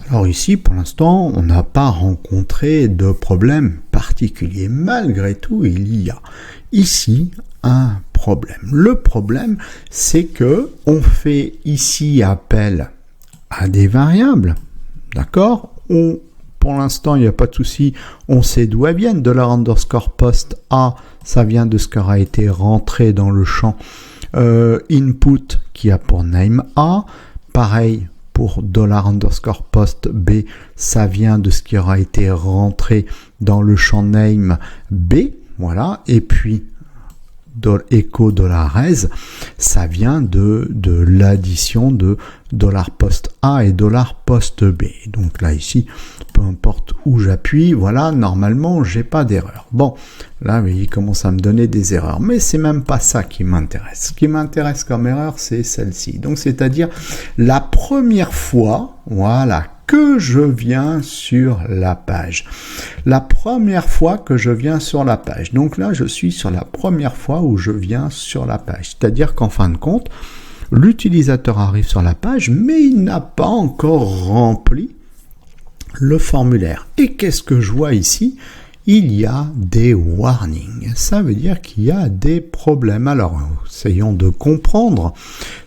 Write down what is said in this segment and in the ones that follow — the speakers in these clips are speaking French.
Alors ici, pour l'instant, on n'a pas rencontré de problème particulier. Malgré tout, il y a ici un problème. Le problème, c'est que on fait ici appel à des variables, d'accord? Pour l'instant, il n'y a pas de souci, on sait d'où elles viennent. $_ A, ça vient de ce qui aura été rentré dans le champ input qui a pour name A. Pareil pour $_ B, ça vient de ce qui aura été rentré dans le champ name B. Voilà. Et puis, echo $, ça vient de l'addition de $post A et $post B. Donc là, ici, peu importe où j'appuie, voilà, normalement, j'ai pas d'erreur. Bon, là, il commence à me donner des erreurs. Mais c'est même pas ça qui m'intéresse. Ce qui m'intéresse comme erreur, c'est celle-ci. Donc, c'est-à-dire, la première fois, voilà, que je viens sur la page. La première fois que je viens sur la page. Donc là, je suis sur la première fois où je viens sur la page. C'est-à-dire qu'en fin de compte, l'utilisateur arrive sur la page, mais il n'a pas encore rempli le formulaire. Et qu'est-ce que je vois ici? Il y a des warnings. Ça veut dire qu'il y a des problèmes. Alors, essayons de comprendre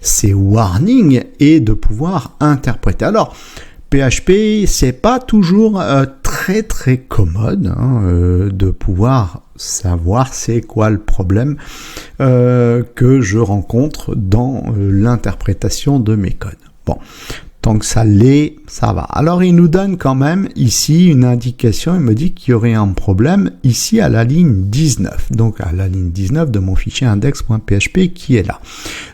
ces warnings et de pouvoir interpréter. Alors, PHP, c'est pas toujours très très commode de pouvoir savoir c'est quoi le problème que je rencontre dans l'interprétation de mes codes. Bon, tant que ça l'est, ça va. Alors il nous donne quand même ici une indication, il me dit qu'il y aurait un problème ici à la ligne 19. Donc à la ligne 19 de mon fichier index.php qui est là.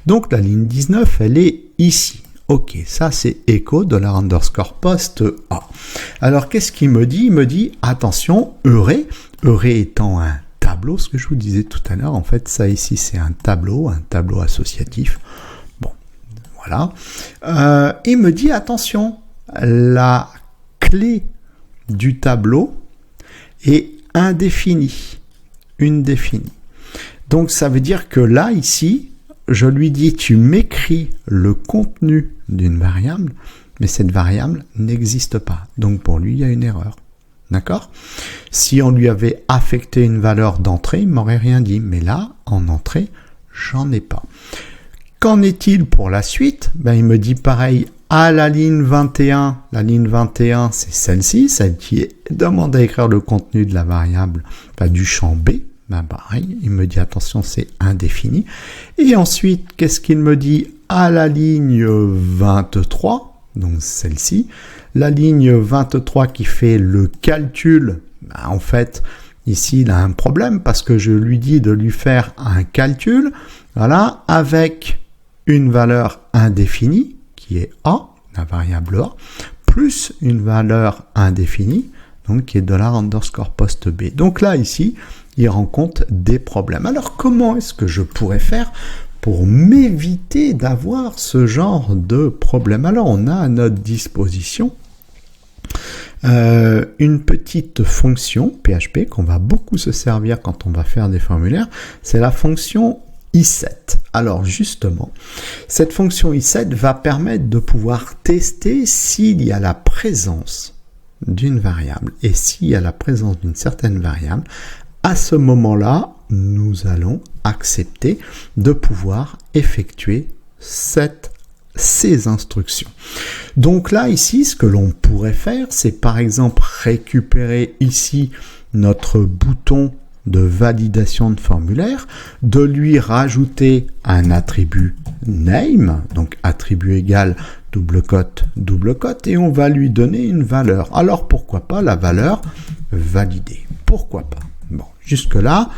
Donc la ligne 19, elle est ici. Ok, ça c'est echo $post A. Alors qu'est-ce qu'il me dit? Il me dit attention, Euré étant un tableau, ce que je vous disais tout à l'heure, en fait ça ici c'est un tableau associatif. Bon, voilà. Il me dit attention, la clé du tableau est indéfinie, une définie. Donc ça veut dire que là ici, je lui dis tu m'écris le contenu d'une variable, mais cette variable n'existe pas. Donc pour lui, il y a une erreur. D'accord? Si on lui avait affecté une valeur d'entrée, il m'aurait rien dit. Mais là, en entrée, j'en ai pas. Qu'en est-il pour la suite? Il me dit pareil, à la ligne 21, la ligne 21, c'est celle-ci, celle qui demande à écrire le contenu de la variable, du champ B. Pareil, il me dit attention, c'est indéfini. Et ensuite, qu'est-ce qu'il me dit à la ligne 23, donc celle-ci, la ligne 23 qui fait le calcul, en fait, ici, il a un problème parce que je lui dis de lui faire un calcul, voilà, avec une valeur indéfinie, qui est A, la variable A, plus une valeur indéfinie, donc qui est $post B. Donc là, ici, il rencontre des problèmes. Alors, comment est-ce que je pourrais faire pour m'éviter d'avoir ce genre de problème? Alors, on a à notre disposition une petite fonction PHP qu'on va beaucoup se servir quand on va faire des formulaires. C'est la fonction iSet. Alors, justement, cette fonction iSet va permettre de pouvoir tester s'il y a la présence d'une variable. Et s'il y a la présence d'une certaine variable, à ce moment-là, nous allons accepter de pouvoir effectuer ces instructions. Donc là, ici, ce que l'on pourrait faire, c'est par exemple récupérer ici notre bouton de validation de formulaire, de lui rajouter un attribut name, donc attribut égal double cote, et on va lui donner une valeur. Alors pourquoi pas la valeur validée? Pourquoi pas? Bon, jusque-là,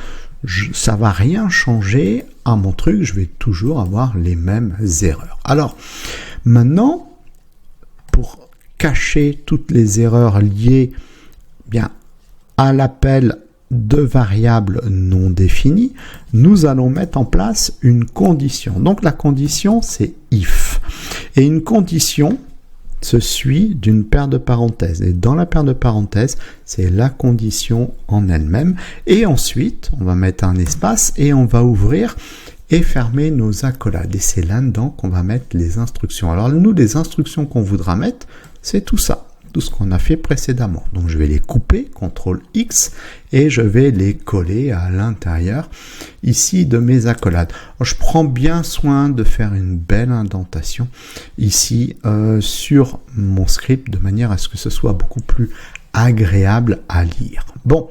ça va rien changer à mon truc, je vais toujours avoir les mêmes erreurs. Alors, maintenant, pour cacher toutes les erreurs liées à l'appel de variables non définies, nous allons mettre en place une condition. Donc la condition, c'est if. Et une condition se suit d'une paire de parenthèses. Et dans la paire de parenthèses, c'est la condition en elle-même. Et ensuite, on va mettre un espace et on va ouvrir et fermer nos accolades. Et c'est là-dedans qu'on va mettre les instructions. Alors nous, les instructions qu'on voudra mettre, c'est tout ça. tout ce qu'on a fait précédemment. Donc je vais les couper, CTRL X, et je vais les coller à l'intérieur ici de mes accolades. Alors, je prends bien soin de faire une belle indentation ici sur mon script de manière à ce que ce soit beaucoup plus agréable à lire. Bon.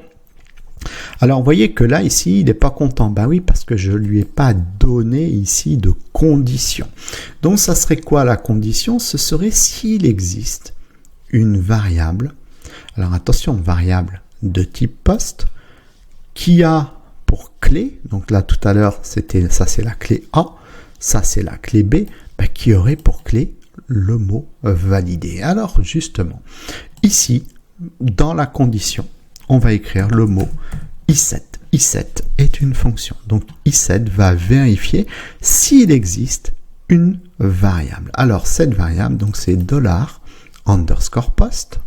Alors, vous voyez que là, ici, il n'est pas content. Ben oui, parce que je ne lui ai pas donné ici de condition. Donc, ça serait quoi la condition? Ce serait s'il existe une variable. Alors, attention, variable de type post qui a pour clé, donc là, tout à l'heure, ça c'est la clé A, ça c'est la clé B, ben, qui aurait pour clé le mot validé. Alors, justement, ici, dans la condition, on va écrire le mot i7. i7 est une fonction. Donc i7 va vérifier s'il existe une variable. Alors cette variable, donc c'est $_post, $_post,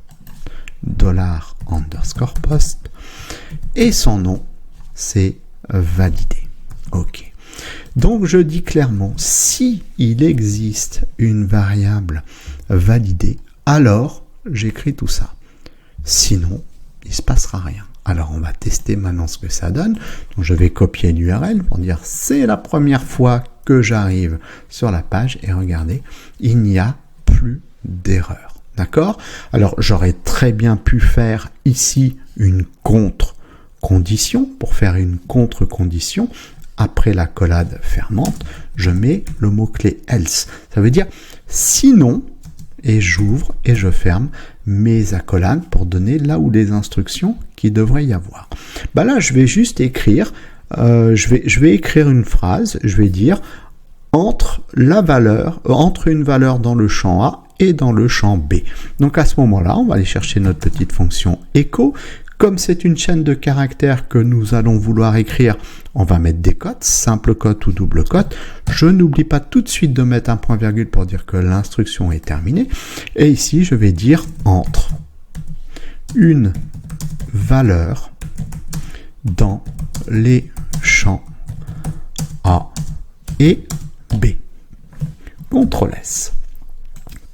et son nom, c'est validé. Ok. Donc je dis clairement, si il existe une variable validée, alors j'écris tout ça. Sinon, il ne se passera rien. Alors, on va tester maintenant ce que ça donne. Donc, je vais copier l'URL pour dire c'est la première fois que j'arrive sur la page et regardez, il n'y a plus d'erreur. D'accord? Alors, j'aurais très bien pu faire ici une contre-condition. Pour faire une contre-condition, après l'accolade fermante, je mets le mot-clé else. Ça veut dire sinon, et j'ouvre et je ferme mes accolades pour donner là où les instructions qu'il devrait y avoir. Ben là, je vais juste écrire, je vais écrire une phrase, je vais dire entre une valeur dans le champ A et dans le champ B. Donc à ce moment-là, on va aller chercher notre petite fonction echo. Comme c'est une chaîne de caractères que nous allons vouloir écrire, on va mettre des cotes, simple cote ou double cote. Je n'oublie pas tout de suite de mettre un point-virgule pour dire que l'instruction est terminée. Et ici, je vais dire entre une valeur dans les champs A et B. CTRL S.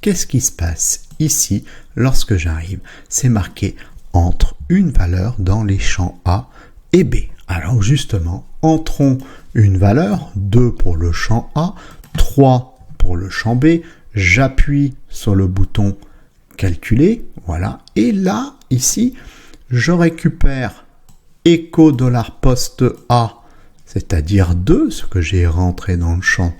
Qu'est-ce qui se passe ici lorsque j'arrive? C'est marqué entre une valeur dans les champs A et B. Alors justement, entrons une valeur, 2 pour le champ A, 3 pour le champ B, j'appuie sur le bouton calculer, voilà, et là, ici, je récupère echo $post A, c'est-à-dire 2, ce que j'ai rentré dans le champ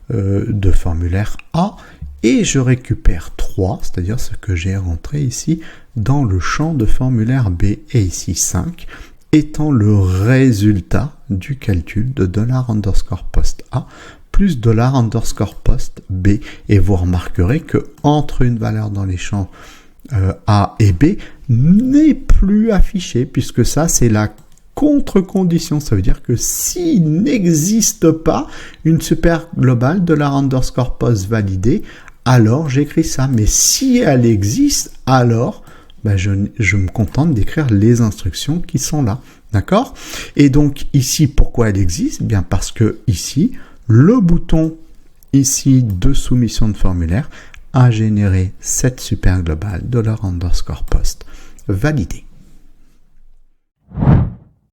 de formulaire A, et je récupère 3, c'est-à-dire ce que j'ai rentré ici dans le champ de formulaire B, et ici 5, étant le résultat du calcul de $_post A plus $_post B. Et vous remarquerez que entre une valeur dans les champs A et B n'est plus affiché, puisque ça c'est la contre-condition. Ça veut dire que s'il n'existe pas une super globale $_post validée, alors j'écris ça. Mais si elle existe, alors je me contente d'écrire les instructions qui sont là. D'accord? Et donc ici, pourquoi elle existe? Bien parce que ici, le bouton ici de soumission de formulaire a généré cette super globale $_post validée.